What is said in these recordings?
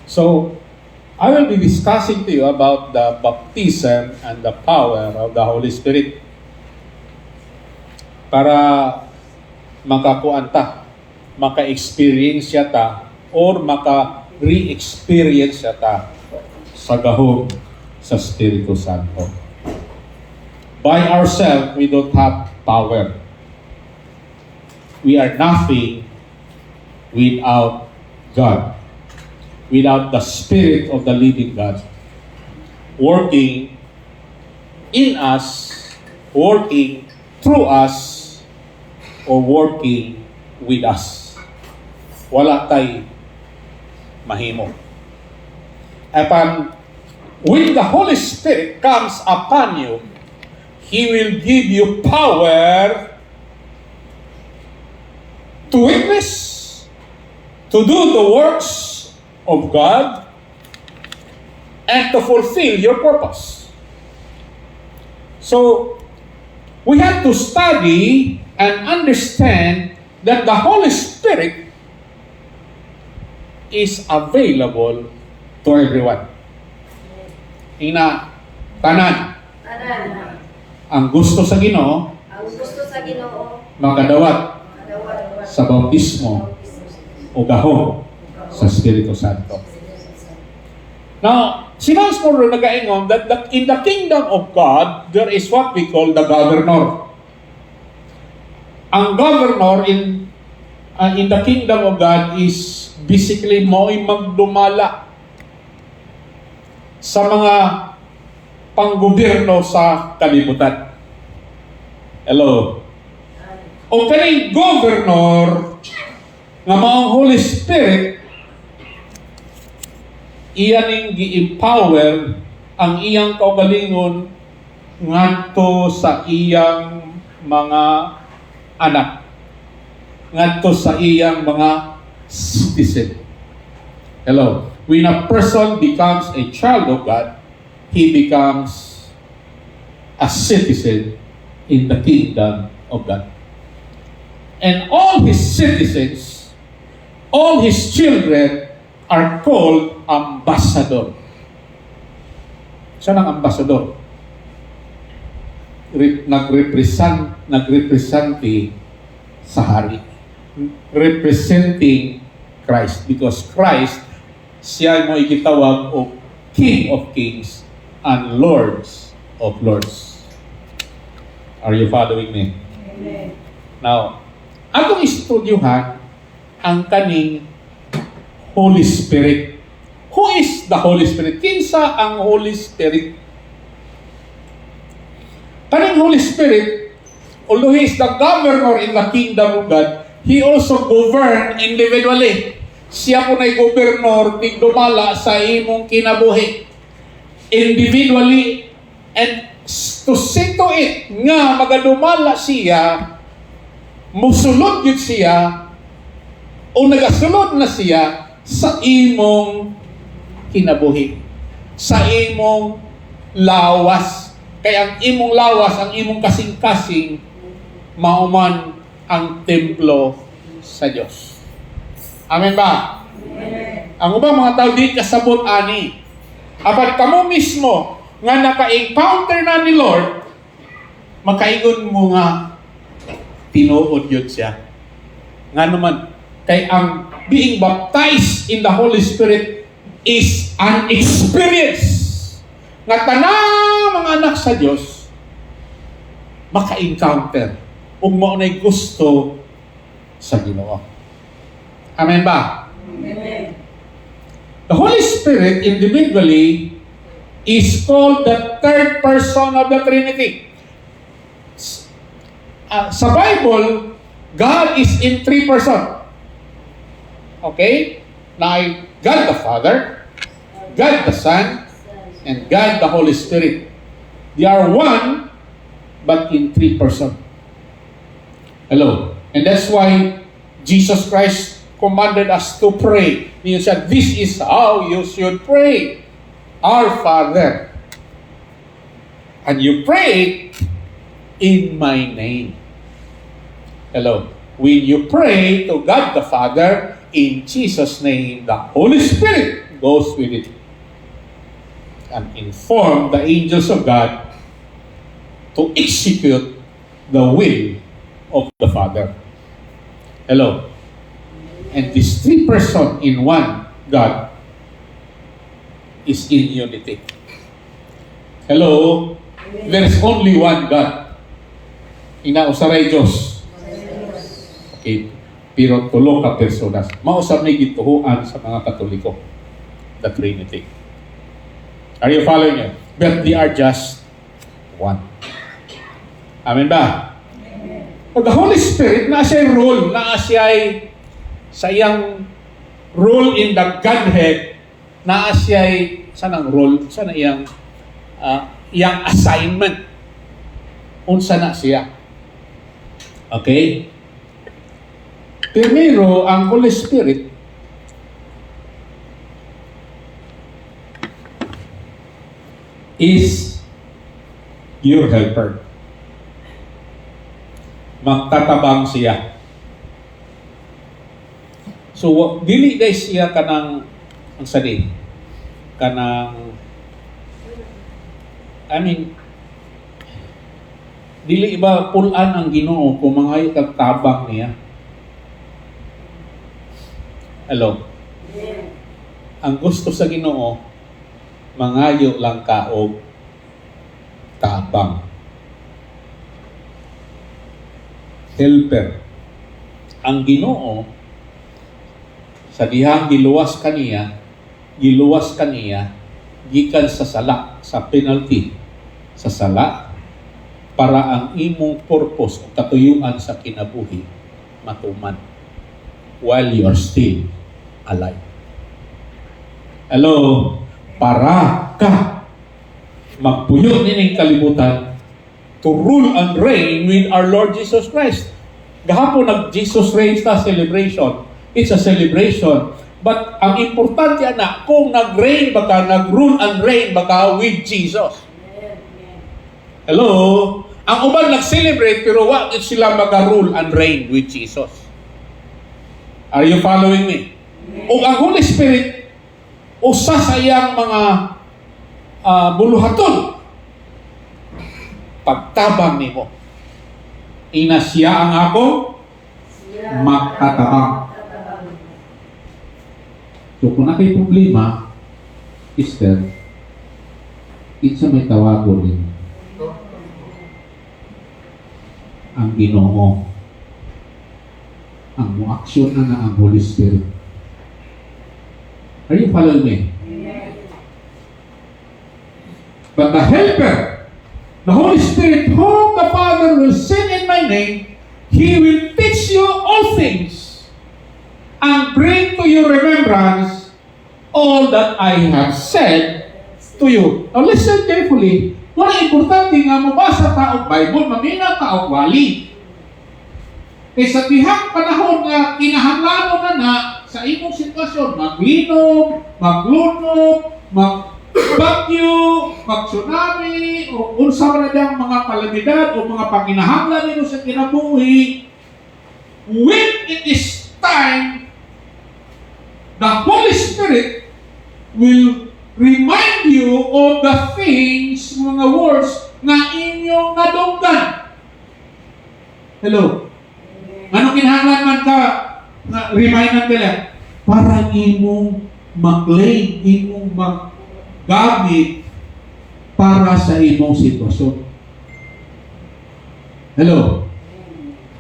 So, I will be discussing to you about the baptism and the power of the Holy Spirit. Para makakuan ta, maka-experience ta, or maka-re-experience ta sa gahom sa Espiritu Santo. By ourselves, we don't have power. We are nothing without God. Without the Spirit of the living God working in us, working through us, or working with us. Wala tay mahimo. When the Holy Spirit comes upon you, He will give you power to witness, to do the works of God, and to fulfill your purpose. So, we have to study and understand that the Holy Spirit is available to everyone. Tanan. Ang gusto sa Ginoo, makadawat sa bautismo o gahom sa Espiritu Santo. Now, si Miles Monroe nag-aingon that in the kingdom of God, there is what we call the governor. Ang governor in the kingdom of God is basically mo'y magdumala sa mga panggobyerno sa kalibutan. Hello? O kaning governor nga maong Holy Spirit, iyaning gi-empower ang iyang kaugalingon ngadto sa iyang mga anak, ngadto sa iyang mga citizen. Hello. When a person becomes a child of God, he becomes a citizen in the kingdom of God. And all his citizens, all his children are called ambassador. Saan ang ambassador? Nagrepresente sa hari. Representing Christ. Because Christ, siya mo ikitawag o King of Kings and Lords of Lords. Are you following me? Amen. Now, atong istudyuhan ang kaning Holy Spirit. Who is the Holy Spirit? Kinsa ang Holy Spirit? Kaning Holy Spirit, although He is the governor in the kingdom of God, He also govern individually. Siya po na'y gobernador, tigdumala sa imong kinabuhi. Individually, and to see to it nga magadumala siya, musulod yun siya, o nagasulod na siya sa imong kinabuhi, sa imong lawas. Kaya ang imong lawas, ang imong kasing-kasing, mauman ang templo sa Diyos. Amen ba? Amen. Ang ubang mga tao di kasabot ani. Apat kamo mismo nga naka-encounter na ni Lord, makaingon mo nga tinuod yun siya. Nga naman, kay ang being baptized in the Holy Spirit is an experience nga tanang mga anak sa Diyos maka-encounter ug mao nay gusto sa Ginoo. Amen ba? Amen. The Holy Spirit individually is called the third person of the Trinity. Sa Bible, God is in three persons. Okay? Like God the Father, God the Son, and God the Holy Spirit. They are one, but in three persons. Hello. And that's why Jesus Christ commanded us to pray. He said, this is how you should pray. Our Father. And you pray in my name. Hello. When you pray to God the Father In Jesus' name, the Holy Spirit goes with it and inform the angels of God to execute the will of the Father. Hello? And these three persons in one God is in unity. Hello? There is only one God. Inausaray Diyos. Okay. Pero tulo ka personas. Mausap na gituhuan sa mga Katoliko. The Trinity. Are you following it? But they are just one. Amen ba? The Holy Spirit, na siya'y role, na siya'y sa iyang role in the Godhead, na siya'y sanang role, sana iyang assignment. Unsa na siya. Okay? Primero, ang Holy Spirit is your helper. Magtatabang siya. So, dili guys siya kanang ang sali. Dili iba pulan ang Ginoo kung mga tabang niya. Hello? Ang gusto sa Ginoo, mangayo lang ka o tabang. Helper. Ang Ginoo, sa dihang giluwas kaniya, gikan sa sala, sa penalty, sa sala, para ang imong purpose o katuyuan sa kinabuhi matuman while you are still alive. Hello? Para ka magpuyo nining kalibutan to rule and reign with our Lord Jesus Christ. Gahapon nag-Jesus reigns na celebration. It's a celebration. But ang importante na, kung nag-reign baka, nag-rule and reign baka with Jesus. Hello? Ang uban nag-celebrate pero wag sila mag-rule and reign with Jesus. Are you following me? O ang Holy Spirit, usa sa iyang mga buluhaton, pagtabang nimo. Ina siya ang ako, magtatabang. So kung nakay problema, Esther, isa may tawago rin ang Ginoo. Ang mo-aksyon na ang Holy Spirit. Are you following me? But the Helper, the Holy Spirit, whom the Father will send in my name, He will teach you all things and bring to your remembrance all that I have said to you. Now listen carefully. Wala importante nga mabasa taong Bible, mamina taong wali. Kaya sa tihang panahon na kinahanglanon na sa imong sitwasyon, maglinom, maglunog, magbagyo, mag-tsunami, o unsa man na diyang mga kalamidad o mga panginahanglan nito sa kinabuhi, when it is time, the Holy Spirit will remind you of the things, mga words, na inyong nadunggan. Hello? Ano kinahanglan man ka na remind nila? Para imong mag-claim, imong mag-gamit para sa imong sitwasyon. Hello?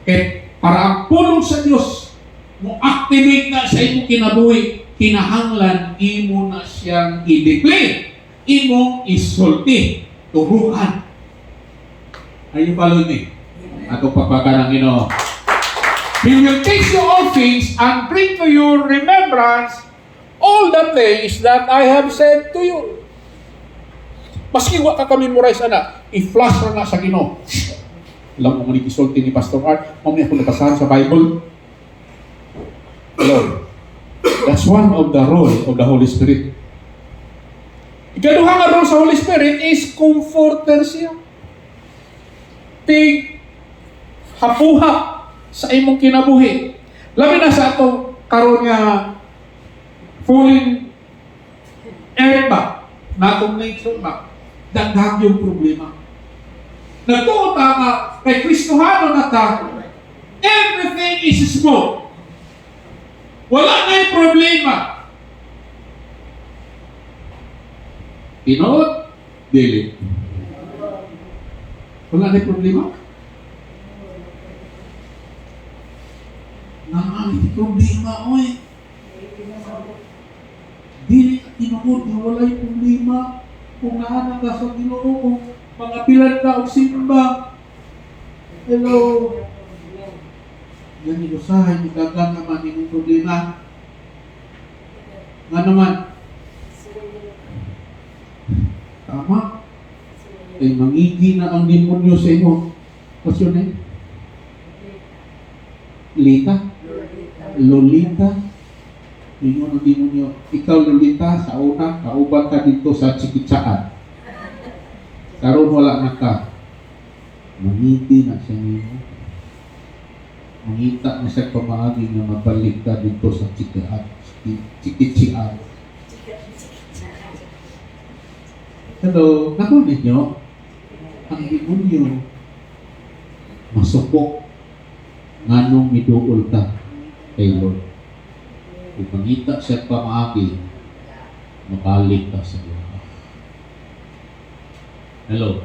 Kaya para ang pulong sa Diyos, mo activate na sa imong kinabuhi, kinahanglan imo na siyang i-declare, imong isulti, turuan. Are you following me? Ato pagpakarang Ginoo. He will teach you all things and bring to your remembrance all the things that I have said to you. Maski wa ka memorize ana, i-flash na sa Ginoo. Alam mo man isulti ni Pastor Art, mamaya ko nabasahan sa Bible. Lord. That's one of the role of the Holy Spirit. Ikaduha nga role sa Holy Spirit is comforter siya. Hapuha sa imong kinabuhi. Labi na sa atong karon nga falling earth ba, na akong nature ba, dagdag yung problema. Nagtuot nga kay Kristohano na ta, everything is small. Wala na yung problema. Tinood, dili. Wala na yung problema. Nanganit problema, oy. Dili ka tinuod na wala yung problema. Kung naanak ka sa Ginoo, kung mga pilan ka o simba. Hello. Yan yung usahay, magdagang naman yung problema. Nga naman. Tama. Ay mangigi na ang demonyo sa imo. What's your name? Lita? Lolita? Ingon ang demonyo. Ikaw, Lolita, sa una, kauban ka dito sa Chikitsaan. Karon wala na ka. Mangiti na siya nimo. Mangita na siya pamaagi na mabalik ka dito sa Chikitsaan. Hello, naku ninyo, ang demonyo masupok nganong miduol ka kay Lord. Kung mangita siya pamaagi, mabalik ka sa Lord. Hello.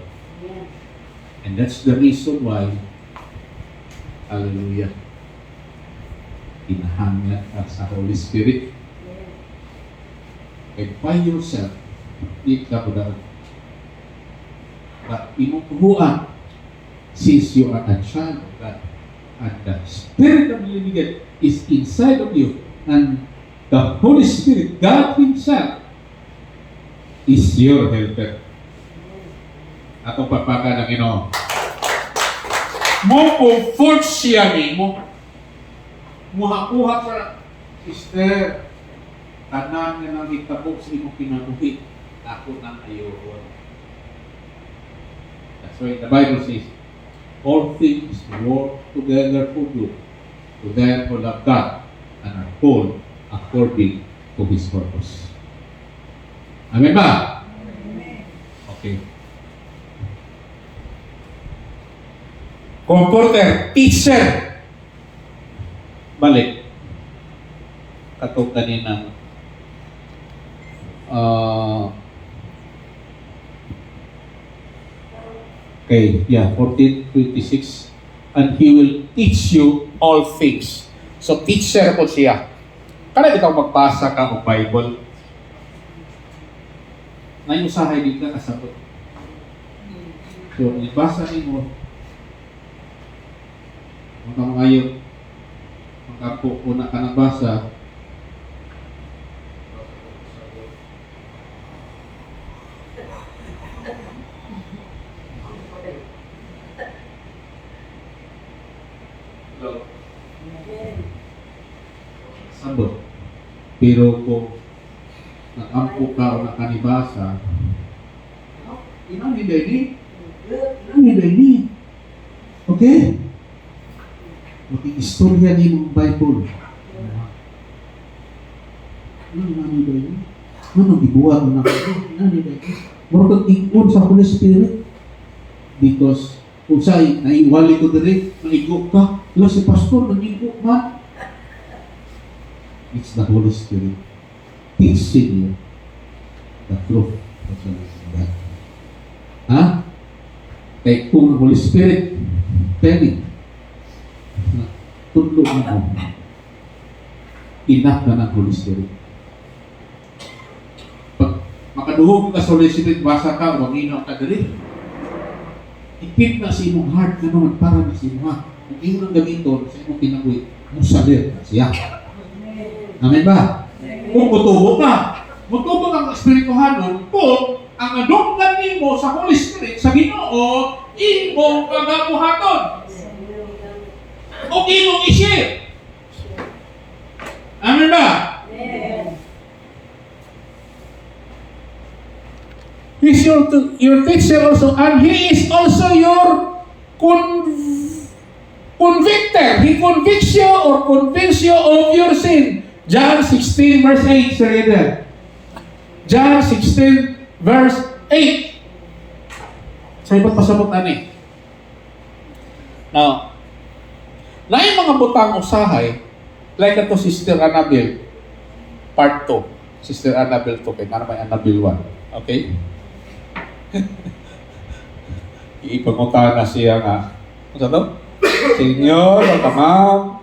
And that's the reason why, hallelujah, hinahangad ka sa Holy Spirit. And by yourself, di ka padaog. But inukuhuan, since you are a child of God, and the Spirit of the living God is inside of you, and the Holy Spirit, God Himself, is your helper. Atong pagpaka ng Ginoo. Mo comfort siya nimo. Muhakuha sa sister. Tanan nga nang itabok sa imong kinabuhi. Ako nang ayoon. That's why the Bible says, all things work together for good to them who love God and are called according to His purpose. Amen ba? Amen. Okay. Comforter, teacher. Balik. Katong kanina. Okay, yeah, 14:26. And He will teach you all things. So, teacher po siya. Kaya ikaw magbasa ka ng Bible. Ngayon usahay din ka kasabot. So, ibasa mo. Mga ngayon, magkapuna ka ng basa. Sabot. Pero kung nakampo ka o nakanibasa, inaniday ni. Okay? Mag-istorya ni mong Bible. Inaniday ni. Ano gibuhat mo na ko? Inaniday ni. Moro kang ingon sa Holy Spirit. Because kung sa'y naiwali ko diri, naigo ka, ilo si pastor, nag-igo man. It's the Holy Spirit teaching you the truth of God. Ha? Kaya kung Holy Spirit telling tulog mo, enough na ng Holy Spirit. Pag makaduhog ka sa Holy Spirit, basa ka, huwag inaw ka dali. Ipit na sa imong heart na naman para na sa imong heart. Kung imo nang gamiton sa imong kinabuhi, musalir na siya. Amen ba? Kung mutubo ka, mutubo ang Espirituhanon, kung ang adunggan nimo sa Holy Spirit, sa Ginoo, imong kagabuhaton. O imong i-share. Amen ba? Amen. He's your teacher also, and He is also your convictor. He convicts you or convince you of your sin. John 16 verse 8, Sir Eden. John 16 verse 8. Sa iba't pasabot ani. Now, na yung mga butang usahay, like ito Sister Annabel, part 2. Sister Annabel 2, kaya nga may Annabel 1. Okay? Iipangutan na siya nga. Ano sa ito? Senyor, ma'am.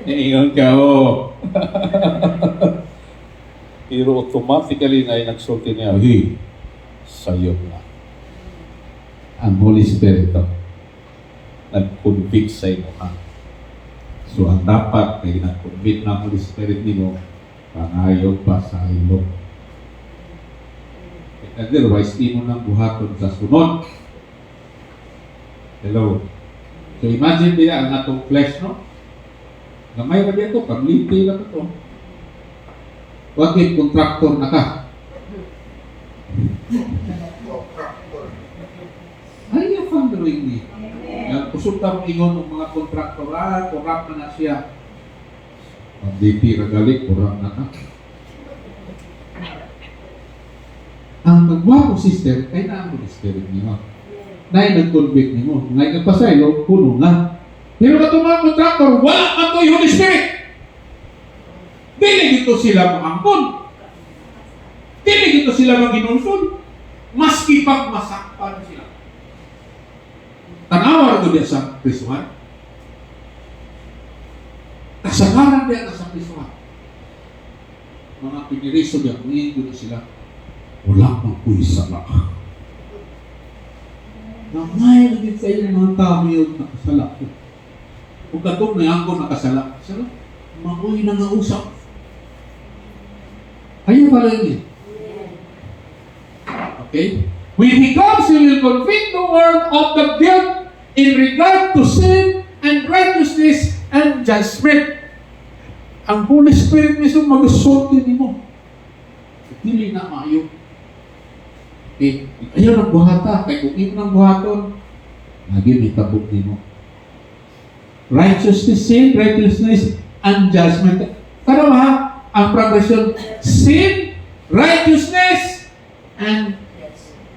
Iingon ka, oh. Pero automatically na nagsulti niya, hey, sa'yo na. Ang Holy Spirit ito, nag-convict sa imo ha. So, ang dapat ay nag-convict na Holy Spirit nimo, pangayo pa sa ilog. Otherwise, di mo nang buhaton sa sunod. Hello. So, imagine nila ang atong flesh, no? Gamay na dito, kamliti na ito. Huwag yung contractor na ka. Ay, yung following me. Yung kusog ka mong ingon ng mga contractor, kurang na na siya. Ang DP ragalik, kurang na ka. Ang nagwapo, sister, ay na ang Holy Spirit niyo. Na nag-convict niyo. Ngayon nagpasaylo, puno nga. Pero katong mga contractor, wala man to yung Holy Spirit. Dili dito sila maangkon. Dili dito sila maginulsol. Maski pag masakpan sila. Tanawa rin diya sa Kristuhan. Kasagaran diya sa Kristuhan. Mga piniriso diya, ngayon sila. Wala pang puwisa na. Namay naging sa iyo mga tao yung nakasala ko. Kung katong na ako nakasala, sala, mabuhay na nga usap. Ayun pala yun. Okay? When He comes, He will convict the world of the guilt in regard to sin and righteousness and judgment. Ang Holy Spirit mismo mag-usulti ni mo. Dili na maayo. Okay? Ayaw ng buhata. Kaya kung ito ng buhaton, lagi may tabok din mo. Righteousness, sin, righteousness, and judgment. Kada ba? Ang progression, sin, righteousness, and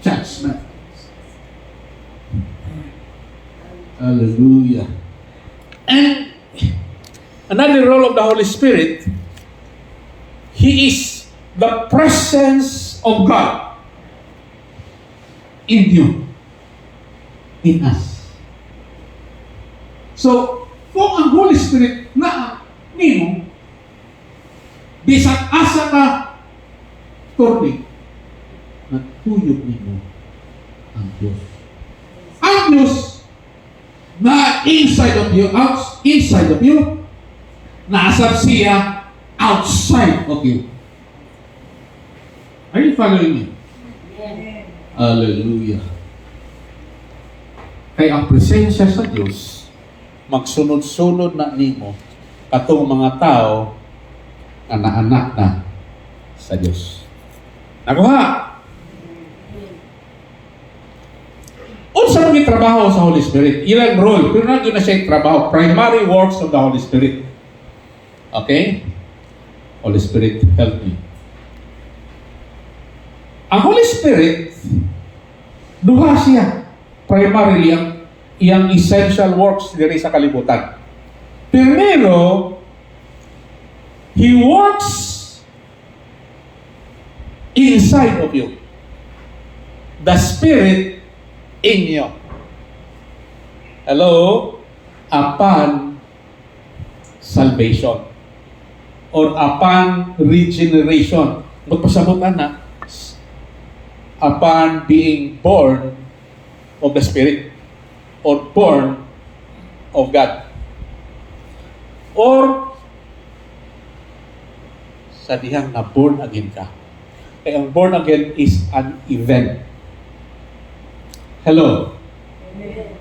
judgment. Hallelujah. And another role of the Holy Spirit, He is the presence of God in you, in us. So, kung ang Holy Spirit na nimo, bisag asa ka turning, nagtuyog nimo ang Diyos. Ang Diyos na inside of you, naasab siya outside of you. Are you following me? Hallelujah. Kaya ang presensya sa Diyos, magsunod-sunod na nimo katong mga tao na naanak na sa Diyos. Nakuha? Unsa ang trabaho sa Holy Spirit? Ilang role, pero na doon na siya yung trabaho. Primary works of the Holy Spirit. Okay? Holy Spirit, help me. Ang Holy Spirit, duha siya. Primarily, iyang essential works diri sa kalibutan. Primero, He works inside of you. The Spirit in you. Hello? Upon salvation. Or upon regeneration. Magpasabutan na. Upon being born of the Spirit. Or born of God. Or sa dihang na born again ka. Kaya ang born again is an event. Hello? Amen.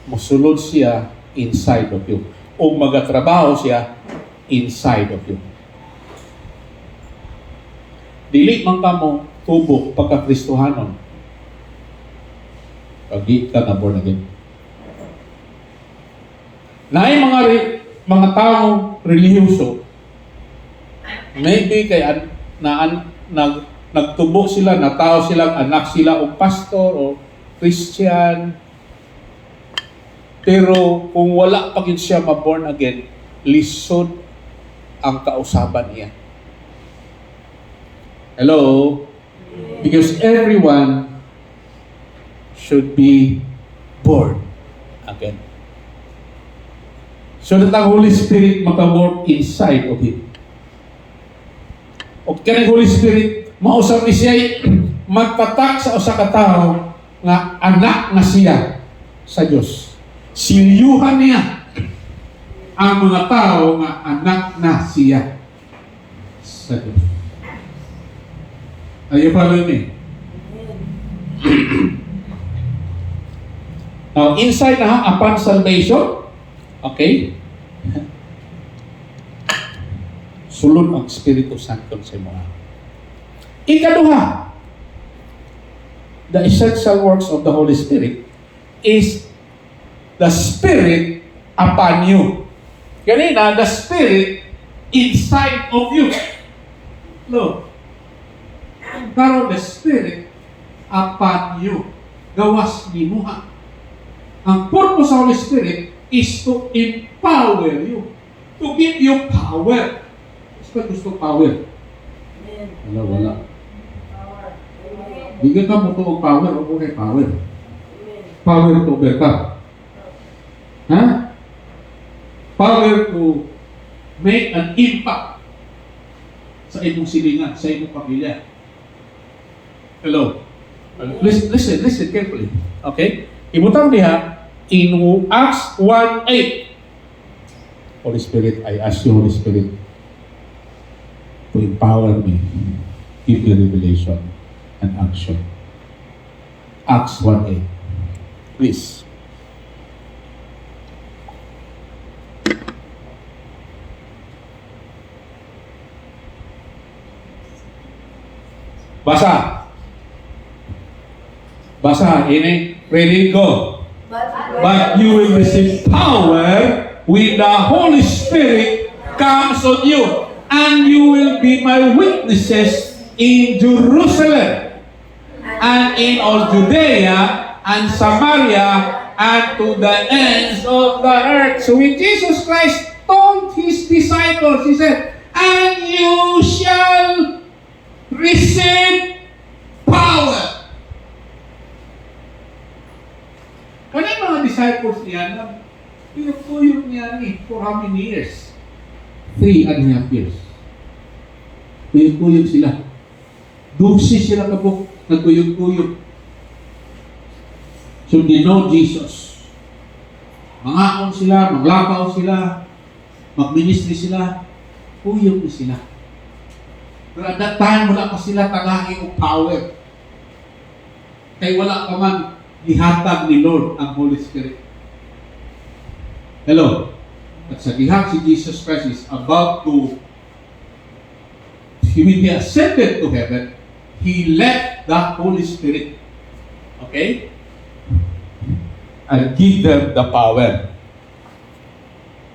Musulod siya inside of you. O magatrabaho siya inside of you. Dili man ka mo tubok pagka-Kristohanon. Pag di ka na born again. Na ay mga taong relihiyoso, maybe kay nagtubo sila, natao silang anak sila o pastor o Christian. Pero kung wala pa gid siya ma-born again, lisod ang kausaban niya. Hello? Because everyone should be born again. So that ang Holy Spirit maka-work inside of him. O kanang Holy Spirit, mausap ni siya magpatak sa usa ka tawo nga anak na siya sa Dios. Silyuhan niya ang mga tao nga anak na siya sa Dios. Are you following me? Now, inside na upon salvation, okay? Sulod ang Espiritu Santo sa mga. Ikaduha, the essential works of the Holy Spirit is the Spirit upon you. Kanina, the Spirit inside of you. No. Pero the Spirit upon you. Gawas ni Muha. Ang purpose of Holy Spirit is to empower you. To give you power. Gusto power. Wala. Bigyan ka mo ito power o kung power. Power to overcome. Ha? Power to make an impact sa imong silingan, sa imong pamilya. Hello? Listen carefully. Okay? Ibutang diha, in Acts 1:8. Holy Spirit, I ask you, Holy Spirit, to empower me, give me revelation and action. Acts 1:8. Please. Basa. Ini. Ready, go. But you will receive power when the Holy Spirit comes on you, and you will be my witnesses in Jerusalem and in all Judea and Samaria and to the ends of the earth. So when Jesus Christ told his disciples, he said, and you shall receive power. Kaya mga disciples niya, pinagtuyok niya for how many years? 3.5 years. Tuyok-tuyok sila. 12 sila kabuk, nagtuyok-tuyok. So they know Jesus. Mangaon sila, maglabaw sila, magministry sila, tuyok na sila. Pero at that time, wala pa sila tagahin o power. Kaya wala pa man gihatag ni Lord ang Holy Spirit. Hello? At sa diha si Jesus Christ is about to, when he ascended to heaven, he left the Holy Spirit. Okay? And give them the power.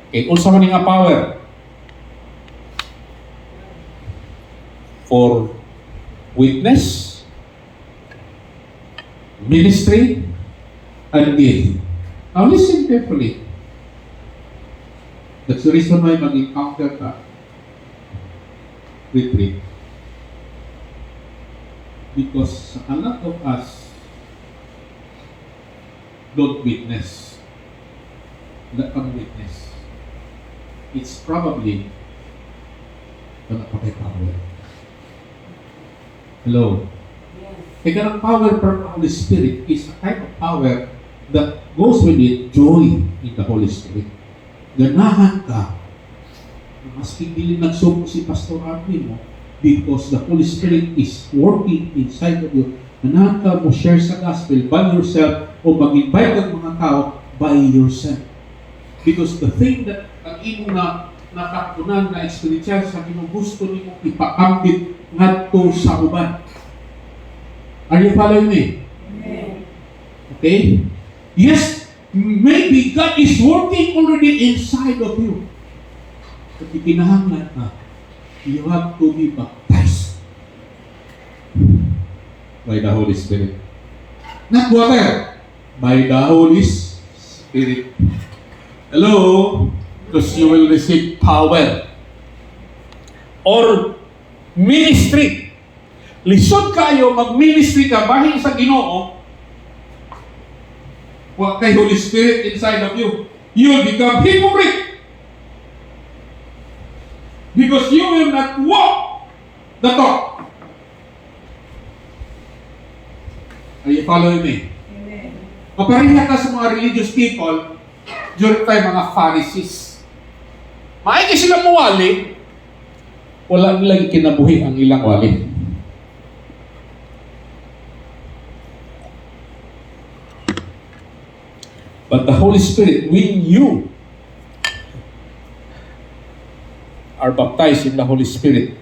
Okay, unsa man nga power? For witness, ministry, and gift. Now listen carefully. That's the reason why mag-encounter ka retreat. Because a lot of us don't witness. Wala pang witness. It's probably wala pa kay power. Hello? Kaya ang power from the Holy Spirit is a type of power that goes with it joy in the Holy Spirit. Ganahan ka. Maski dili nagsuko si Pastor Arvin mo because the Holy Spirit is working inside of you. Ganahan ka mo share sa gospel by yourself o mag-invite ang mga tao by yourself. Because the thing that ang imo na nakakunan na experience sa imo gusto nimo ipakambit ngadto sa uban. Are you following me? Amen. Okay? Yes, maybe God is working already inside of you. At ikinahanglan na, you have to be baptized by the Holy Spirit. Not water, by the Holy Spirit. Hello? Because you will receive power. Or ministry. Lisod kayo, mag-ministry ka, bahin sa Ginoo, wag kay Holy Spirit inside of you. You will become hypocrite. Because you will not walk the talk. Are you following me? Amen. Mapareha ka sa mga religious people during tayo mga Pharisees. Maigi sila mawali, wala nilang kinabuhi ang ilang wali. But the Holy Spirit, when you are baptized in the Holy Spirit,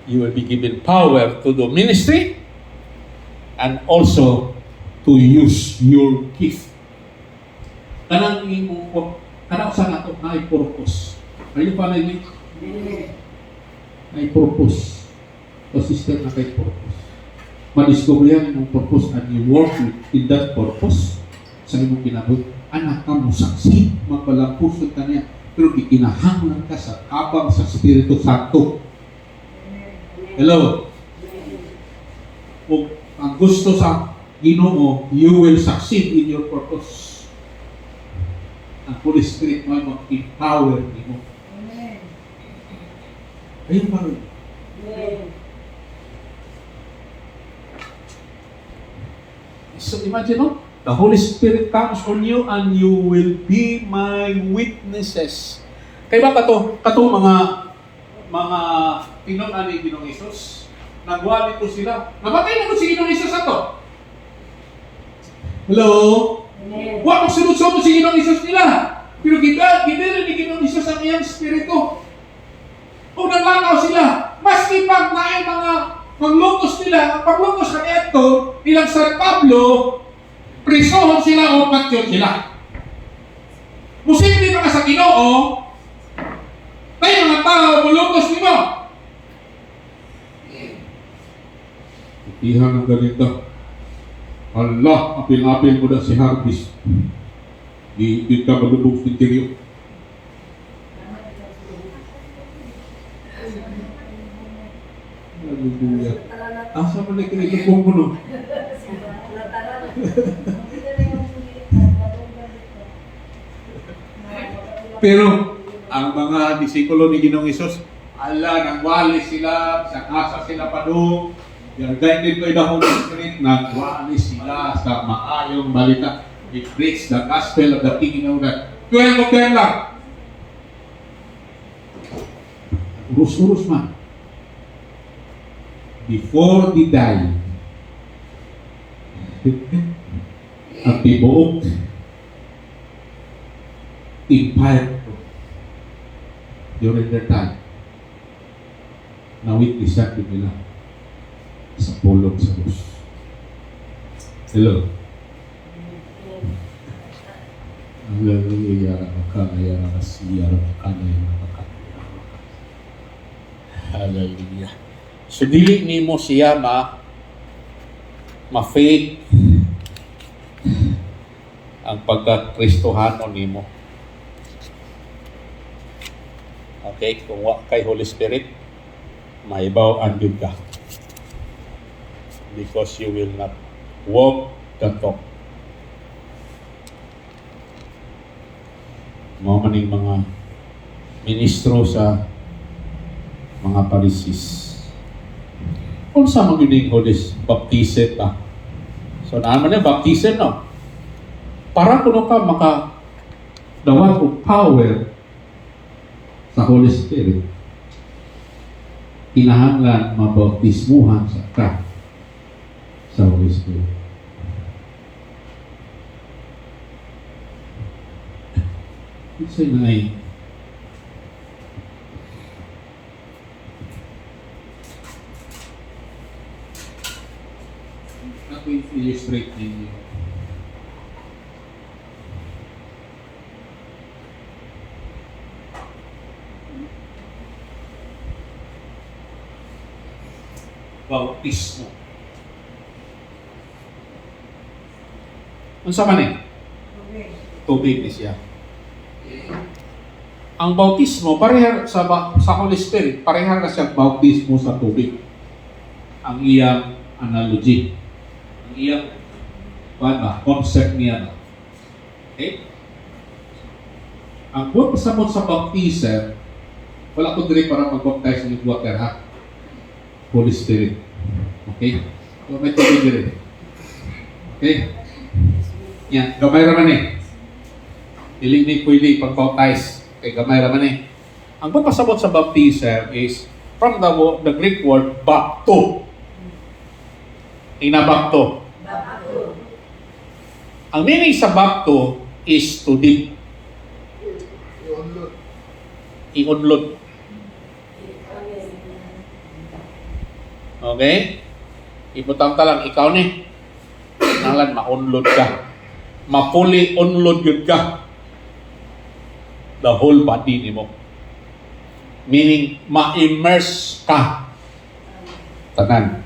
you will be given power to do ministry and also to use your gift. Kanang sa nato na ay purpose. Are you following me? Amen. May purpose. O sister na kay purpose. Ma-discover yan yung purpose and you work in that purpose. Sa imong kinabuhi, anak ka mo saksi, magpalampuson ka niya, pero ikinahanglan ka sa abang sa Espiritu Santo. Hello? Kung ang gusto sa Ginoo, you will succeed in your purpose. Ang Holy Spirit mo ay mag-empower mo. Amen. Ayun pa rin. Amen. So imagine, no? The Holy Spirit comes on you and you will be my witnesses. Kaya ba kato mga tinunan ni Ginoong Isus, nagwali ko sila. Nabatay na ko si Ginoong Isus ato. Hello? Amen. Wa mo sunod-sunod si Ginoong Isus nila. Pero gidala ni Ginoong Isus ang iyang spirito. Kung naglakaw sila, maski pag naay mga paglungkos nila, ang paglungkos ka ito, nilang San Pablo, prisohon sila o patyon sila. Musimli pa ka sa Ginoo, tayo mga tao, mulungkos nimo. Itihan ang ganito. Allah, apil-apil mo na si Harvest. Di ka malubog sa interior. Hallelujah. Asa mo na kinilipong mo no? Pero ang mga disipulo ni Ginoong Isus, ala, nagwali sila, sa kasa sila pa doon. They are guided by the Holy Spirit, nagwali sila sa maayong balita. They preach the gospel of the kingdom of God. Tuwing mo lang. Urus-urus man. Before they die, ang tibuok empire during their time na-witnessan din nila sa pulong sa Diyos. Hello? Hallelujah. Hallelujah. So dili nimo siya ma-fake ang pagka-Kristohano nimo. Okay, kung wa kay Holy Spirit, maibaw ang yun ka. Because you will not walk the talk. Mga maning mga ministro sa mga Pharisees. Kung sa mga yun Holy baptism ka. So naman yung baptism, no? Para kuno ka makadawat o power sa Holy Spirit, kinahanglan mabautismuhan sa ka sa Holy Spirit. Kasi na ako i-illustrate ninyo. bautismo. Unsa man eh? Tubig ni siya. Ang bautismo pareha sa Holy Spirit, pareha na siyang bautismo sa tubig. Ang iyang analogy. Ang iyang concept niya. Okay? Ang buwan pasabot sa baptism, wala ko diri para mag-baptize ng water ha. Holy Spirit. Okay? So may tubig diri. Okay? Yan, gamay raman eh. Iling ni pwede pag-baptize. Okay, gamay raman eh. Ang buwan pasabot sa baptism is from the Greek word bapto. Inabapto. Ang meaning sa bapto is to dip. Iunlod. Okay? Ibutang talang ikaw ni. Nalan maunlod ka. Mapuli unlod yun ka. The whole body ni mo. Meaning, ma-immerse ka. Tanan.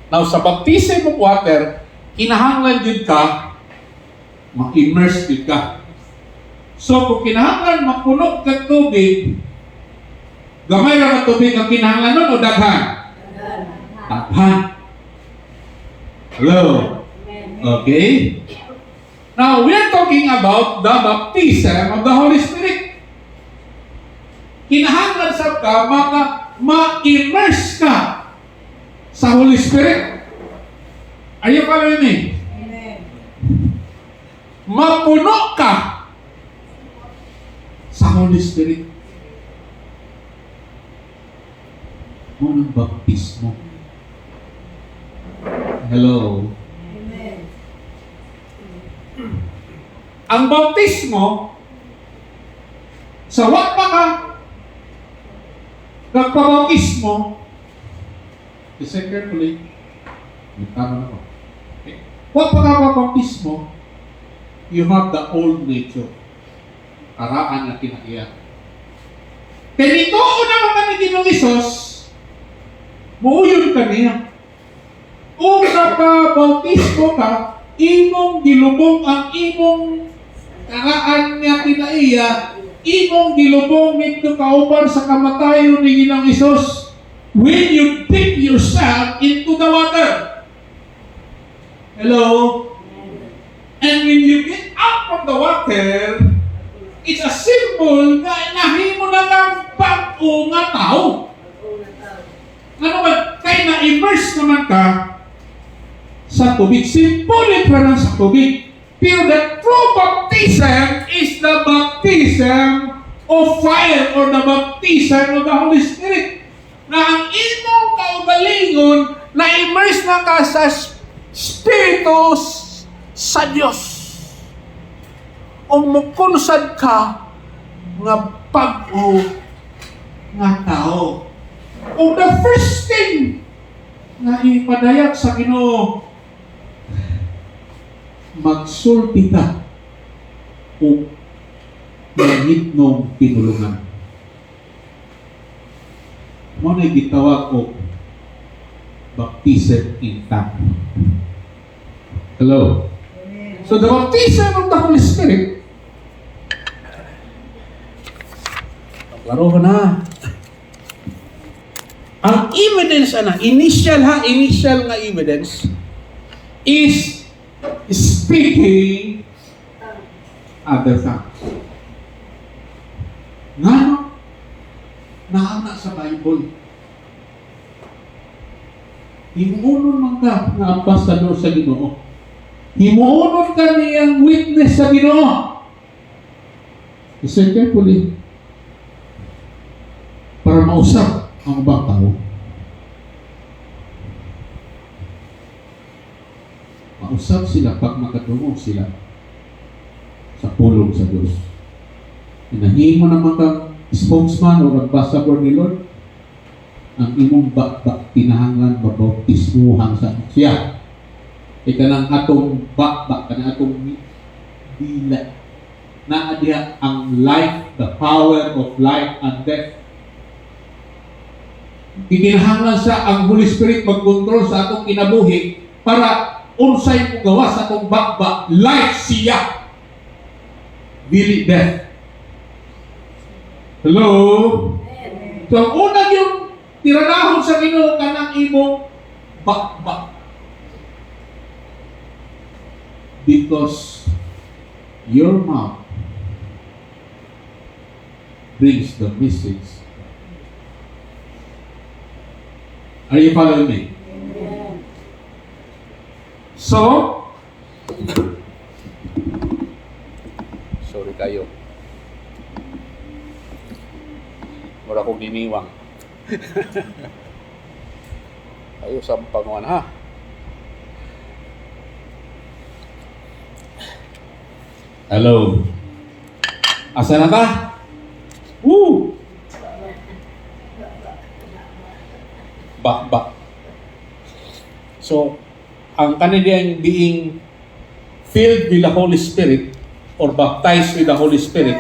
Now, sa baptism of water, kinahanglan yun ka, ma-immerse yun ka. So, kung kinahanglan mapuno ka tubig, gamay lang ang tubig ang kinahanglan nun o daghan? Daghan. Hello? Okay? Now, we are talking about the baptism of the Holy Spirit. Kinahanglan sa ka, ma-immerse ka sa Holy Spirit. Are you following me? Mapuno ka sa Holy Spirit. Unang baptismo. Hello? Ang baptismo, sa wat pa ka nagpabautismo, listen carefully, tama na ko. Okay. Wat pa ka baptismo, you have the old nature. Karaan na kinaiya. Kaya ito una mga ni Ginoong Isos, muuyon ka niya. Kung nakabautismo ka, imong gilubong ang imong karaan niya kinaiya, imong gilubong nito kauban sa kamatayon ni Ginoong Isos when you dip yourself into the water. Hello? And when you get out from the water, it's a symbol na nahimo na lang bago nga tao. Ano ba? Kaya na-immerse naman ka sa tubig. Symbolic pa lang sa tubig. Pero the true baptism is the baptism of fire or the baptism of the Holy Spirit. Na ang imong kaugalingon na-immerse na ka sa Spiritus sa Diyos. O mukunsad ka nga pag-o nga tao. O the first thing na ipadayag sa Ginoo, magsulti ka o langitnong pinulungan. Mo na gitawag o baptism in tongue. Hello? So the baptism of the Holy Spirit, klaro ko na. Ang evidence, initial nga evidence is speaking other tongues. Nga no? Naana sa Bible. Himuunon man ka nga ambassador sa Ginoo. Himuunon ka niyang witness sa Ginoo. Listen carefully. Para mausap ang ibang tao. Mausap sila pag makatungog sila sa pulong sa Diyos. Hinahimo naman kang spokesman o ambassador ni Lord, ang imong bakbak tinahanglan mabautismuhan sa siya. Ikanang atong bakbak, kanang atong dila. Na diha ang life, the power of life and death. Kinahanglan sa ang Holy Spirit mag-control sa atong kinabuhi para unsay mo gawa sa atong bakba, life siya. Dili death. Hello? So, ang unang yung tiranahon sa Ginoo kanang imong bakba. Because your mouth brings the message. Are you following me? So, sorry kayo. Wala akong giniwang. Kayo sa panguan ha. Hello. Asa na ka? Woo! Bak. So, ang Canadian being filled with the Holy Spirit or baptized with the Holy Spirit,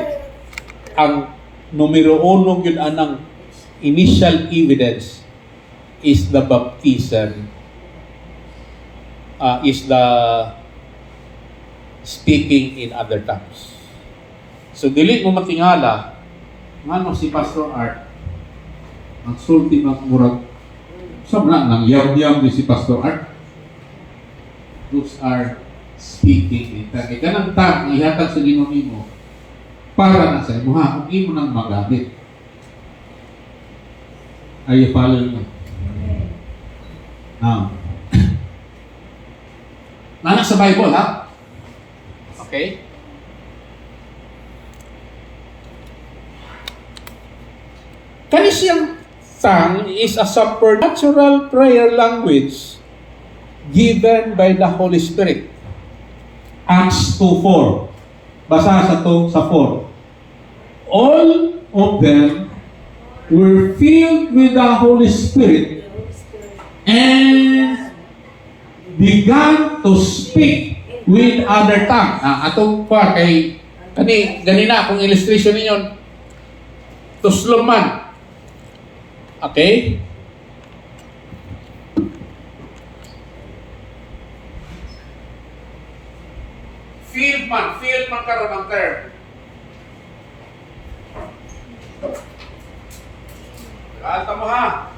ang numero uno yun anang initial evidence is the baptism, is the speaking in other tongues. So, dili mo matingala, ngano si Pastor Art, ang sulti ng murag, sabra nang yam-yam ni si Pastor Art. Those are speaking in tongues. Ika ng tang, ihatag sa Ginoo mo para na sa imo ha, kung imo nang magamit. Are you following me? Now, nana sa Bible ha? Okay? Kani siyang tongue is a supernatural prayer language given by the Holy Spirit. Acts 2:4. Basa sa 2 sa 4. All of them were filled with the Holy Spirit and began to speak with other tongue. Atong par kay ganina kung illustration ninyo tusloman. Okay? Field man karon ang term. Alta mo ha.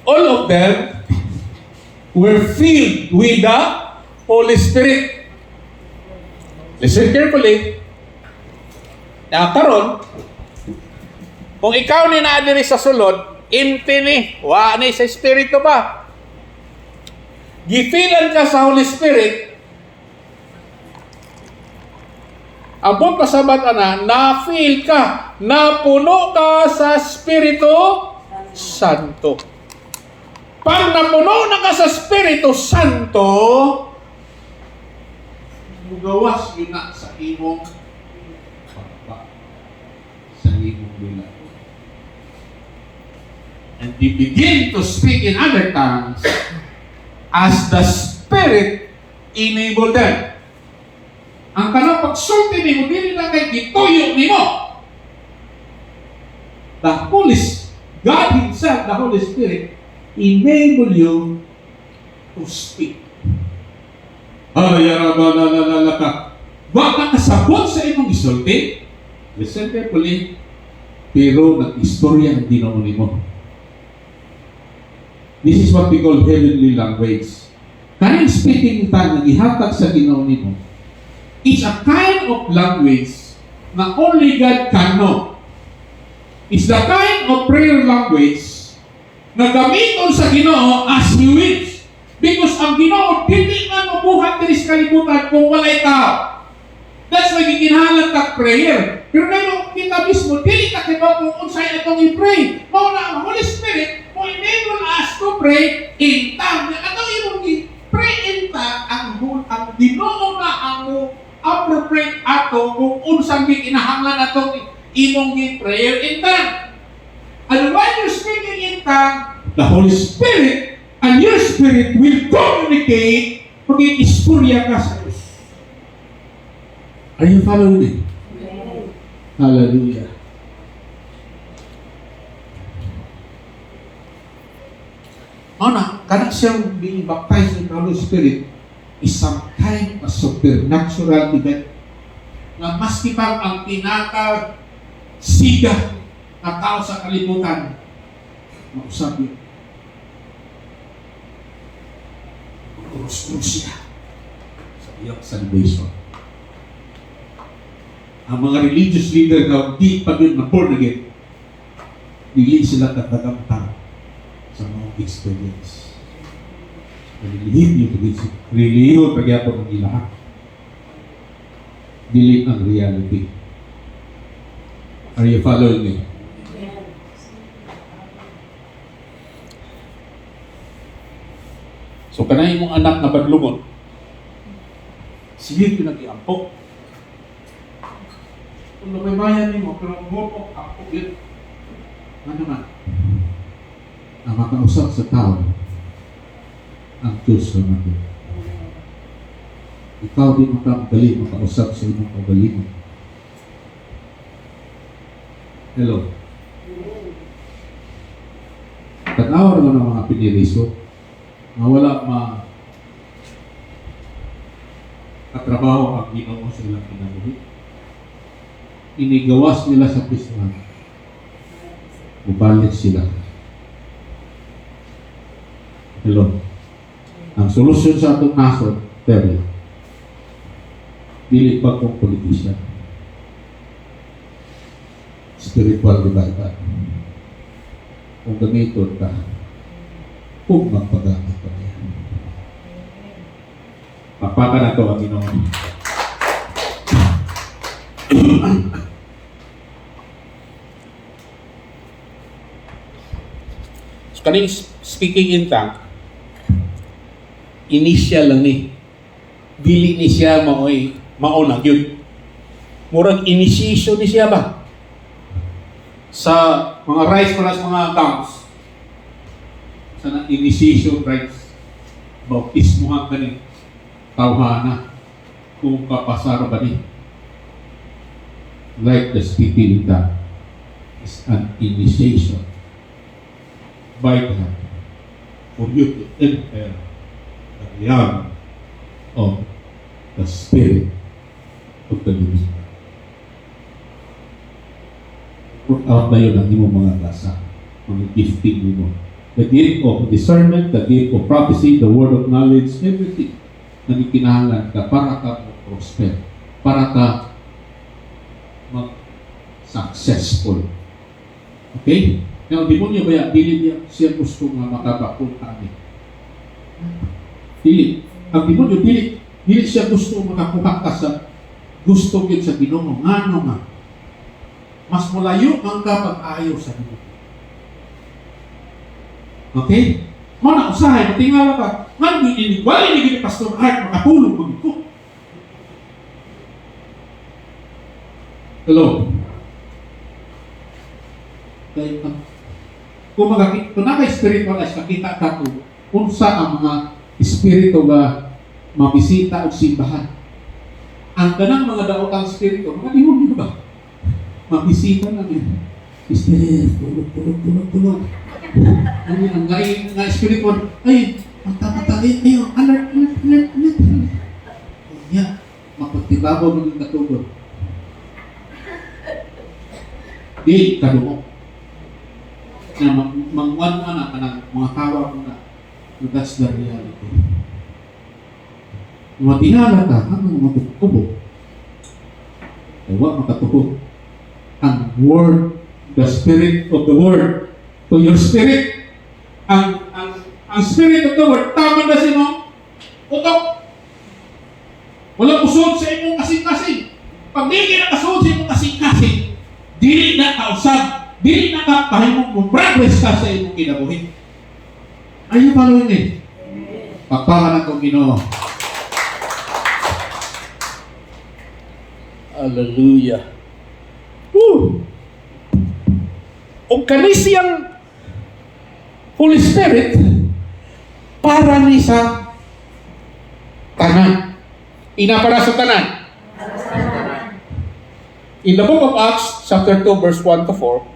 All of them were filled with the Holy Spirit. Listen carefully. Na karon, kung ikaw ni naadiri sa sulod, empty ni, wa ni sa Espiritu ba? Gifilan ka sa Holy Spirit, abot pa sa bata na-feel ka, napuno ka sa Espiritu Santo. Pag napuno na ka sa Espiritu Santo, mugawas yun na sa imong sa imong bilang. And they begin to speak in other tongues as the Spirit enable them. Ang kanang pagsulti ni mo, dili na kay gituyo ni mo. The Holy God Himself, the Holy Spirit, enable you to speak. Ayarabalalaka. Baka kasabot sa imong isulti, listen carefully, pero nag-istorya ang Ginoo nimo. This is what we call heavenly language. Kaning speaking tongue na ihatag sa Ginoo nimo, it's a kind of language na only God can know. It's the kind of prayer language na gamiton sa Ginoo as He wills. Because ang Ginoo dili man mabuhat diri sa kalibutan kung walay tao. That's why gikinahanglan ta prayer. Pero ngayon kita mismo dili ta kinaw kung unsay atong i-pray. Mao na ang Holy Spirit mo enable us to pray in tongues. Atong imong i-pray in tongues ang Ginoo na ang appropriate ato kung unsang gikinahanglan atong imong prayer in tongues. And when you're speaking in tongues, the Holy Spirit and your spirit will communicate pag-istorya ka sa Diyos. Are you following me? Hallelujah. Mana, kana siyang being baptized in the Holy Spirit is some kind of supernatural event na maski pang ang pinaka-siga na tao sa kalibutan, mausap yun. Kurus-kurus siya sa iyong salvation. Ang mga religious leader na di pa yun na born again, dili sila katagamtang sa mga experience. Relihiyon pagyapon ng ilahan. Dili ang reality. Are you following me? So kanay mong anak na badlungon, sige pinag-iampo. Kung namaymayan mo, pero mo ako yun. Ano man? Ang makausap sa tao, ang Diyos naman. Ikaw din makagali makausap sa inyong kagalingon. Hello. Tanaw naman ang mga piniriso na wala katrabaho ang Ginoo sa ilang kinabuhi. Inigawas nila sa Pisman. Bubalik sila. Hello. Ang solusyon sa atong nasod, pero dili pa kong politisyan. Spiritual revival. Kung gamiton ka, kung magpagamit ka niya. Papakan na ito ang Ginoo. So, kaning speaking in tongue, initial lang ni. Dili ni siya maunang yun. Murag initiation ni siya ba? Sa mga rites para sa mga tongues. Sa initiation rites. Bautismo nga kanin. Tawhana. Kung kapasara ba ni. Like the speaking in tongue is an initiation by God for you to enter the realm of the Spirit of the living God. Put out na yun ang imong mga klasa, mga gifting mo. The gift of discernment, the gift of prophecy, the word of knowledge, everything na kinahanglan ka para ka prosper, para ka mag-successful. Okay? Now, demonyo ba dili niya siya gusto nga makabakol kami. Dili. Ang demonyo dili siya gusto makakuha ka sa gusto yun sa Ginoo. Ngano nga? Mas malayo ang kapag-ayaw sa Ginoo. Okay? Mana usahay, matingala ka. Ngano ini wala ni gini Pastor Art makatulong magko. Hello. Kaya kung naka-spiritual as nakita ka kung sa ang mga espiritu ba mabisita o simbahan. Ang kanang mga daotang spirito, mga demonyo ba? Mabisita na yun. Espiritu, tulog. Ang nga espiritu, ay, mata-mata, ay, alert. Yan, mapagtibabaw mo yung katugod. Di, kadumok. Na mangwan ka na mga tawag mo na that's the reality. Matinala ka, ano matutubo? Ewa makatubo. Ang word, the spirit of the word to your spirit. Ang spirit of the word, tama na si mo. Utok. Walang usod sa imong kasing-kasing. Pag di ka nakasud sa imong kasing-kasing, dili na kausap. Dili na kapahimong mo progress ka sa imong kinabuhi. Are you following me? Pagpaman ako Ginoo. Hallelujah. Woo! O kanisiyang Holy Spirit para ni sa tanan. Ina para sa tanan. In the book of Acts, chapter 2, verse 1 to 4,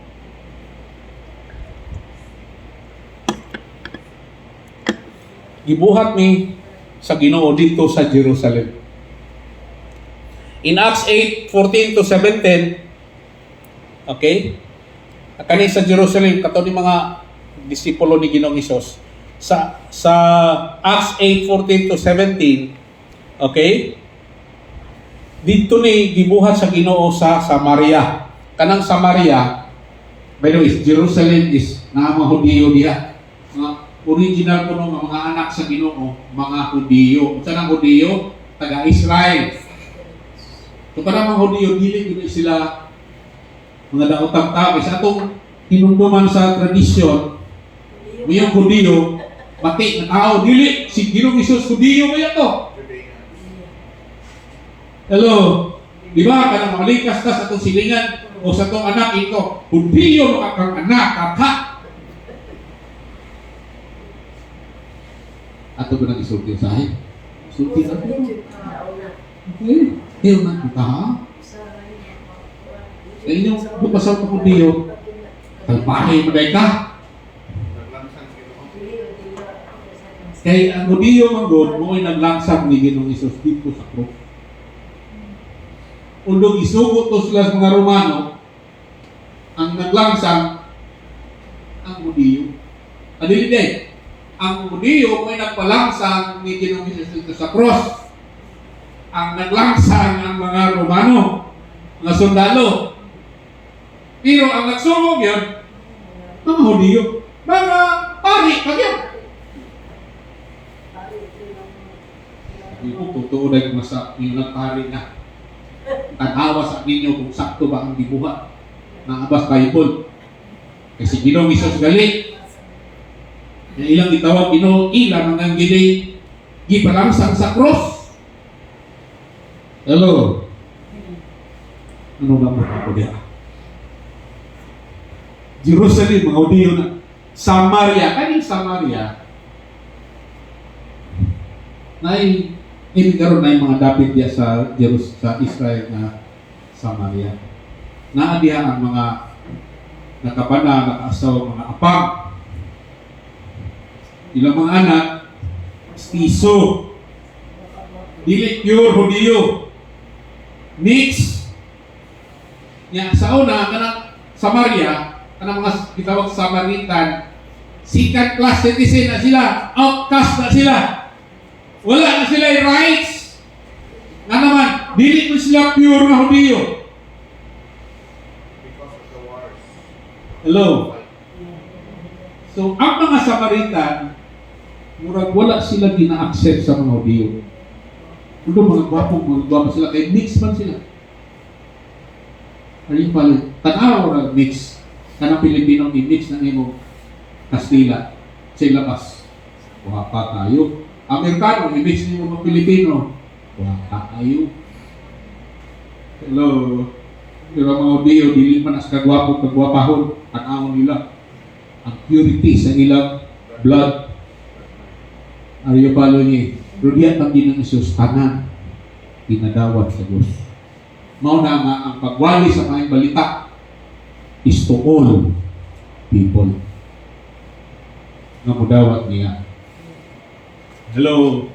gibuhat mi sa Ginoo dito sa Jerusalem. In Acts 8:14 to 17, okay? Kani sa Jerusalem kato ni mga disipulo ni Ginoong Hesus. Sa Acts 8:14 to 17, okay? Dito ni gibuhat sa Ginoo sa Samaria. Kanang Samaria, by the way, Jerusalem is na mga Hudiyo diha. Mga original ko ng mga anak sa Ginoo, mga Hudiyo. Sa nang Hudiyo, taga-Israel. So kanang mga Hudiyo, dili gid sila mga daotang tao. Sa atong hinumduman sa tradisyon, mayang Hudiyo, mati na tao, dili si Ginoong Hesus Hudiyo ba to? Hello, di ba kanang malikas ta sa atong silingan o sa atong anak ito, Hudiyo makakang anak, kaka. Ato ba nag-isulti sa akin? Isulti na. Okay. Hiyo na kita ha? Sa inyong bupasal ka Hudiyo, kalpahin mo dahil ka. Kaya ang Hudiyo manggod mo ay naglangsang ni Ginoong Hesus dito sa krus. Undog isugot to sila sa mga Romano, ang naglangsang ang Hudiyo. Adili din, ang Hudiyo ay nagpalangsang ni Ginoong Hesus dito sa krus. Ang naglangsang ang mga Romano, mga sundalo. Pero ang nagsugod yun, mga Hudiyo, mga pari, kagyan. Ito, totoo na yung masa, yung nagpari na. Tanawa sa ninyo kung sakto ba ang dibuhat ng Abas Bible. Kasi Ginoong Hesus gali. Yung ilang itawag Ginoo, ilang ang gili, gipalangsang sa cross. Hello. Ano ba mo ako diya? Jerusalem, mga Hudiyo na. Samaria, kaning Samaria, karon na yung mga dapit diya sa Israel na Samaria. Naadiha ang mga nakapana, nakaasaw, mga apang. Ilang mga anak, stiso, dili pure Hudiyo, mix. Nya sa una, kanang Samaria, kanang mga gitawag Samaritan, second class citizen na sila, outcast na sila. Wala na sila yung rights. Nga naman, dili mo sila pure na Hudiyo. Because of the wars. Hello. So, ang mga Samaritan, murag wala sila gina-accept sa mga Hudiyo. Kundo mga gwapo sila, kaya mix man sila. Ayun pala, tanaw na mix. Kanang Pilipino i-mix na nimo Kastila sa labas. Wapa tayo. Amerikano, i-mix niyo mga Pilipino. Waka kayo. Hello. Pero mga Hudiyo, dili man as kagwapahon, tanawon nila. Ang purity sa ilang blood. Ariyo palo niya. Pero diyan ang Ginoong Hesus, tanan, pinadawat sa Diyos. Mao na nga ang pagwali sa mga balita is to all people. Nga mudawat niya. Hello.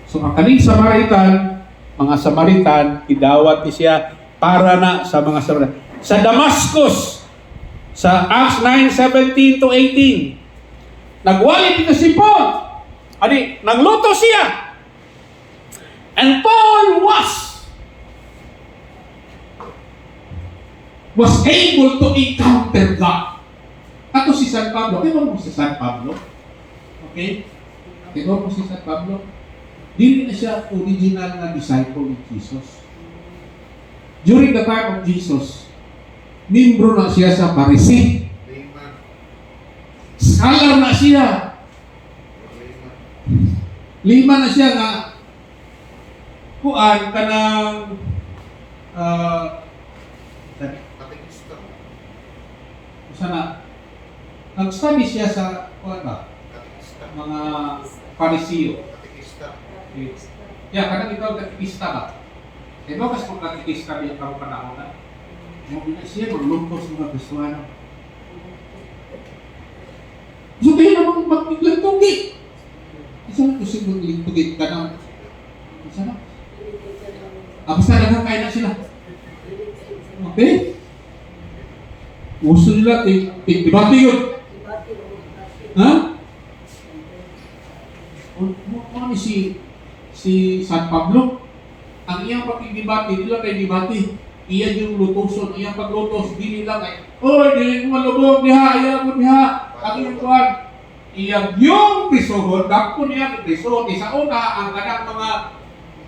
So ang kaning Samaritan, mga Samaritan, idawat ni siya para na sa mga Samaritan. Sa Damascus, sa Acts 9:17 to 18, nagwali dito si Paul. Ani, nagluto siya. And Paul was able to encounter God. Ato si San Pablo. Kaya mo si San Pablo? Okay? Kaya mo si San Pablo? Dili na siya original na disciple of Jesus. During the time of Jesus, membro na siya sa Pharisee. Amen. Scholar na siya. Amen. Lima na siya nga kuan kanang Katekista. sana nag-study siya sa kuan ba? Katekista. Mga Pariseo. Katekista. Yeah, kanang ikaw katikista ba? Eh, no, kasi kung katikista niya karong panahon na, mo na siya, maglungkos mga Kristiyano. So, kaya ayaw maglagtugi. Isa na kasi maglagtugi ka na. Isa na. Basta nagkakain na sila. Okay? Gusto nila, debate yun. Ha? Ano si San Pablo? Ang iyang pakigdebate, nila kay debate. Iyan yung lutoson, iyang paglutos, di nila kay, oy, di mo malubog niya, iyan mo niya, ang iyong kuhan. Iyang yung prisohon, dako niya ang prisohon. Sa una, ang kanang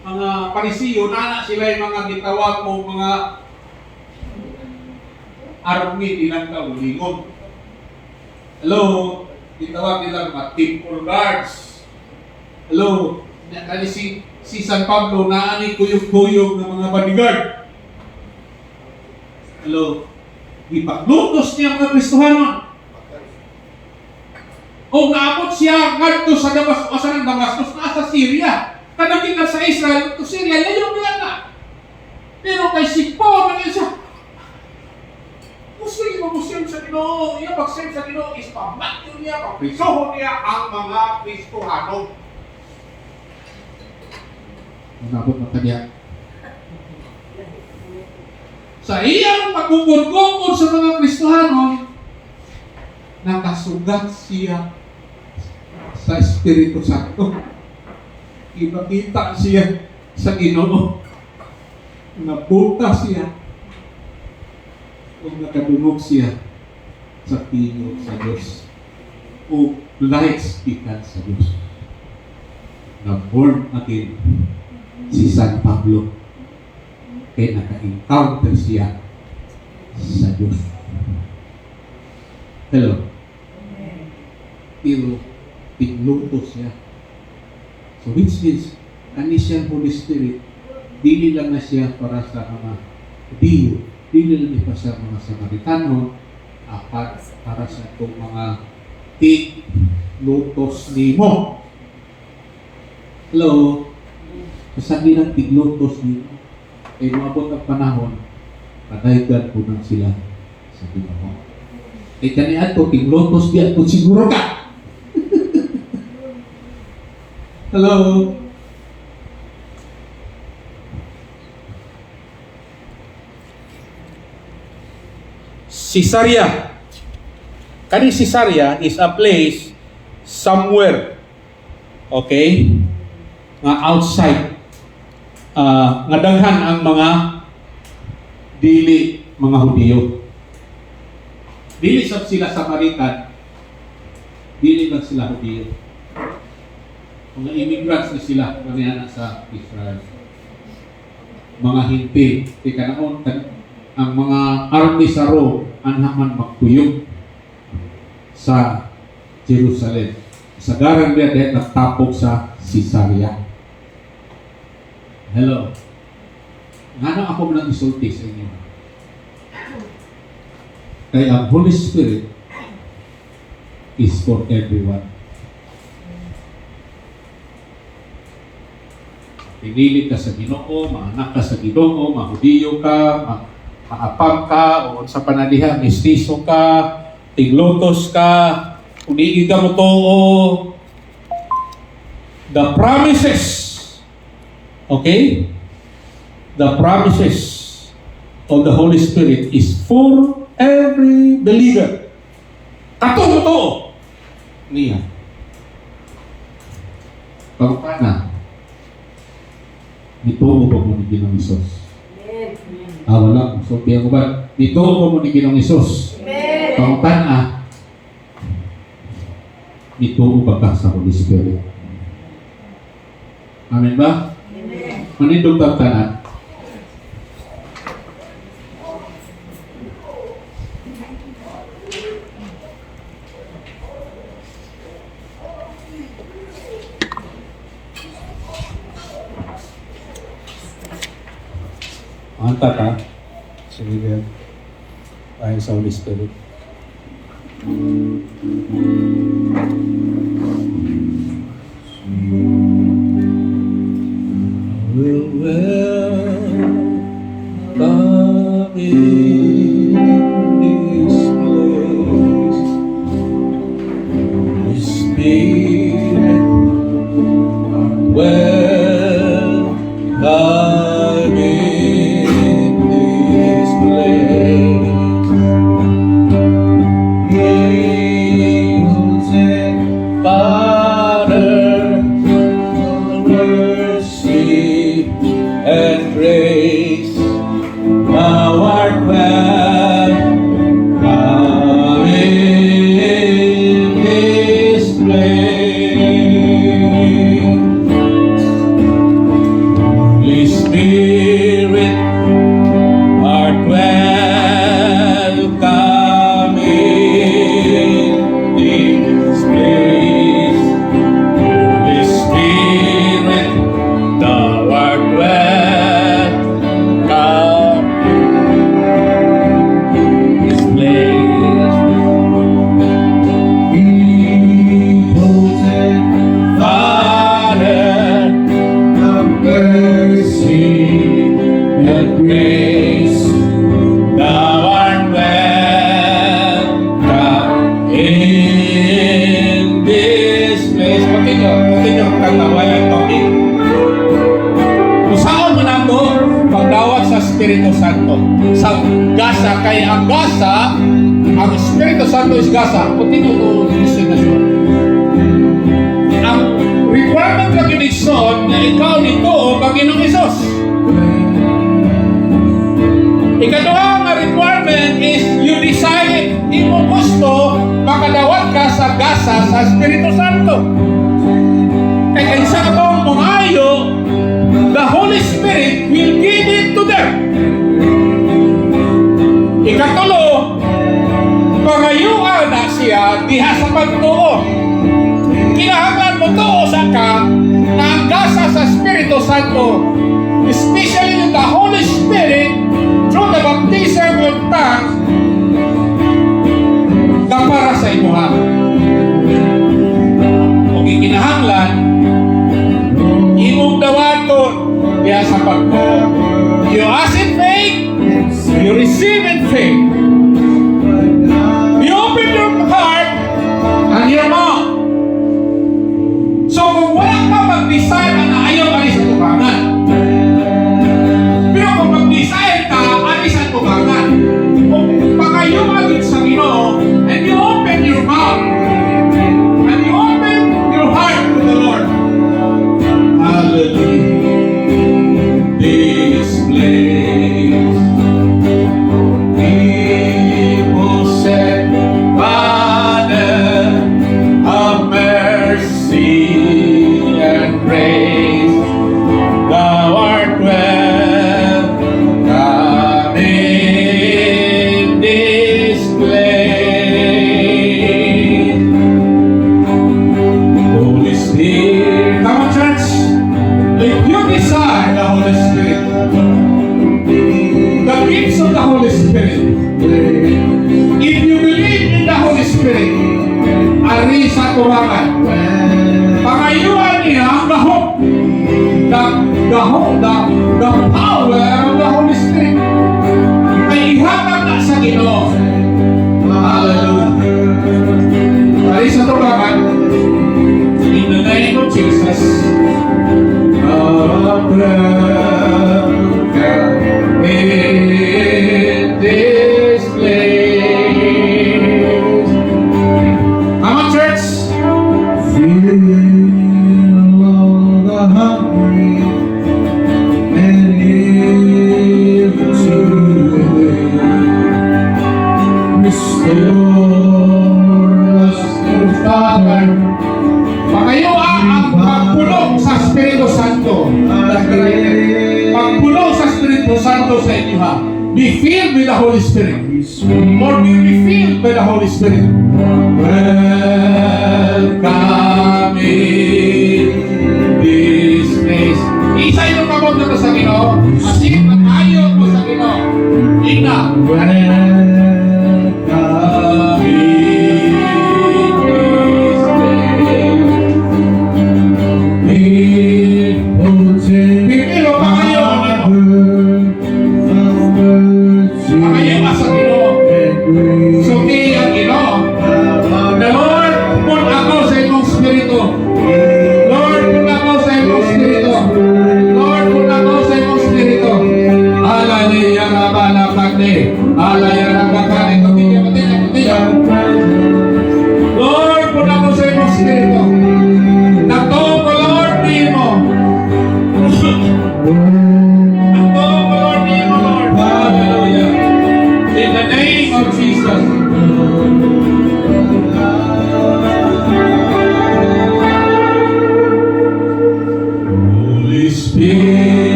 mga parisiyo, na sila yung mga gitawag mo, mga army nilang kaulingon. Hello, gitawag nila mga temple guards. Hello, kani si San Pablo na ani kuyog-kuyog ng mga bodyguard. Hello, ipaglutos niya mga Kristohanon. O naabot siya ngadto sa Damascus, asa ng Damascus, nasa Syria. Kadaging na sa Israel, to Syria, layo na. Pero kay si Paul, naging siya, Muslim sa Ginoo, iya pag-save sa Ginoo is pamatyo niya, paprisohon niya ang mga Kristohanon. Nabot na kanya. Sa iyang pagkukod-kukod sa mga Kristohanon, nakasugat siya sa Espiritu Santo. Ipakita siya sa Ginoo. Napunta siya o nakadungog siya sa tingog sa Diyos o light-speakan sa Diyos. Na-born again si San Pablo kaya naka-encounter siya sa Diyos. Hello? Pero tigluto siya. So which means, kani siyang Holy Spirit, dili lang na siya para sa mga Diyo, dili lang pa sa mga Samaritano, para sa itong mga tiglutos nimo. Hello? Kasabi ng tiglutos nimo, ay maabot ang panahon, kadaygan po nang sila sa Ginoo. Ay kaniya ito, tiglutos diyan po siguro ka. Hello? Caesarea. Kani Caesarea is a place somewhere, okay, nga outside, nga daghan ang mga dili mga Hudiyo. Dili sila Samaritan, dili lang sila Hudiyo. Mga immigrants na sila, manihan sa Israel. Mga hinti, tika naon, ang mga army sa Rome, anhaman magkuyog sa Jerusalem. Sa garang niya dahil nagtapok sa Caesarea. Hello. Nga na ako lang isulti sa inyo. Kaya ang Holy Spirit is for everyone. Pinili ka sa Ginoo, maanak ka sa Ginoo, mahudiyo ka, maapang ka, o sa panaliha, mistiso ka, tiglutos ka, unigid ka mo to, the promises, okay? The promises of the Holy Spirit is for every believer. Kato mo to niya. Pagpana, nituo ba mo ni Ginoong Isos? Wala. So, kaya ko ba? Nituo mo ni Ginoong Isos? Pagpana, nituo ba ka sa Holy Spirit? Amen ba? Amen. Manindog tagtanan. Anta ka, sige, ayon sa Holy Spirit. Will welcome in this place. This Espiritu Santo sa gasa. Kaya ang gasa, ang Espiritu Santo is gasa. Continue to listen na siya. Ang requirement lang kinigson na ikaw nito o Panginoong Isos. Ikaduha nga requirement is you decide imo gusto makadawat ka sa gasa sa Espiritu Santo. Kaya isa katong mungayo, the Holy Spirit will give it to them. Ikatulo, pangayuan na siya diha sa pagtuo. Kinahanglan mo tuo sa ka na ang gasa sa Espiritu Santo, especially with the Holy Spirit, through the baptism of tongues, na para sa imuha. Kung ikinahanglan, imong dawaton diha sa pagtuo. You ask in faith, you receive in faith. You open your heart and your mouth. So kung wala ka mag-decide na ayaw alis sa tubangan. Pero kung mag-decide ka, alis sa tubangan. Kung pangayuman sa Ginoo, and you open your mouth, and you open your heart to the Lord. Hallelujah. This place, people said, Father of mercy and grace, Thou art welcome in this place. Holy Spirit, come on, church. If you desire the Holy Spirit, the gifts of the Holy Spirit, if you believe in the Holy Spirit, ari sa tubangan, pangayuan niya ang gahok, the power of the Holy Spirit, ay ihatag na sa Ginoo. Hallelujah. Ari sa tubangan, in the name of Jesus, in this place. Come on, church. Fill all the hungry and give to them. Restore us to Father, pangayuan ang pagpulong sa Espiritu Santo. Pagpulong sa Espiritu Santo sa inyo ha. Be filled with the Holy Spirit. Or be refilled by the Holy Spirit. Welcome in this place. Isa yung kamot na sa Ginoo. Asing ayaw mo sa Ginoo. Ina. welcome Welcome in this place. people take Pipilo pa kayo. Pakayo ka sa Ginoo. Suki ang Ginoo. The Lord, pun ako sa imong spirito. Lord, pun ako sa imong spirito. Lord, pun ako sa imong spirito. Hallelujah, Rabana Kande. Hallelujah.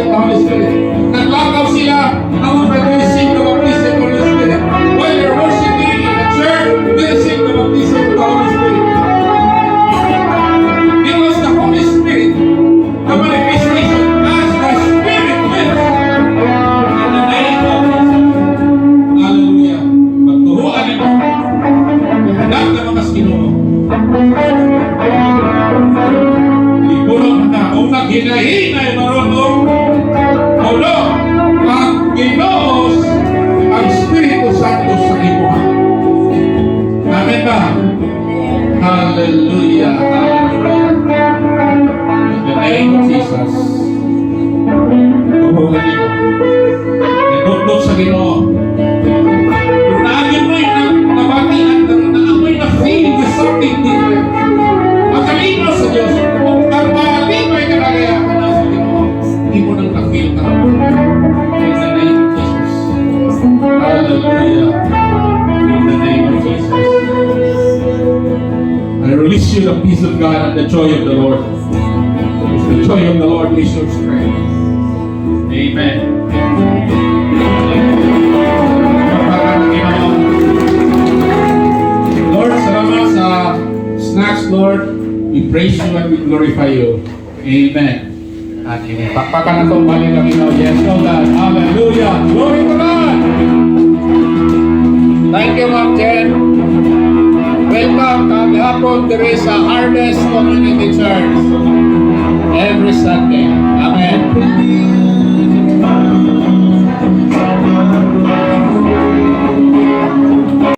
receive the Holy Spirit. Naglakaw sila, now they receive the baptism of the Holy Spirit. While they're worshiping in the church, they receive the baptism of the Holy Spirit. Because the Holy Spirit, the manifestation as the Spirit will. In the name of Jesus. Hallelujah. Pagtuhuan nito. Hanap na mga Ginoo. Ipulong na kung naghinahinay marunong. Ulo, ang Ginoo, ang Espiritu Santo sa imo. Amen ba? Hallelujah. Hallelujah. In the name of Jesus. Tuhugan niyo. Nagdudod sa Ginoo. Kung naagin mo yung nabatian, naamoy na feel with something different. Ang kalino sa Diyos, kung ang malibay ka nagayakan na sa Ginoo, hindi mo nang na-feel ka. In the name of Jesus. Hallelujah. In the name of Jesus. I release you the peace of God and the joy of the Lord. The joy of the Lord is your strength. Amen. Lord, salamat sa snacks, Lord. We praise you and we glorify you. Amen. At pakpakan na itong balik ang Ginoo. Yes, oh God. Hallelujah. Glory to God. Thank you, Ma'am Jen. Welcome. Kahapon, there is a Harvest Community Church every Sunday.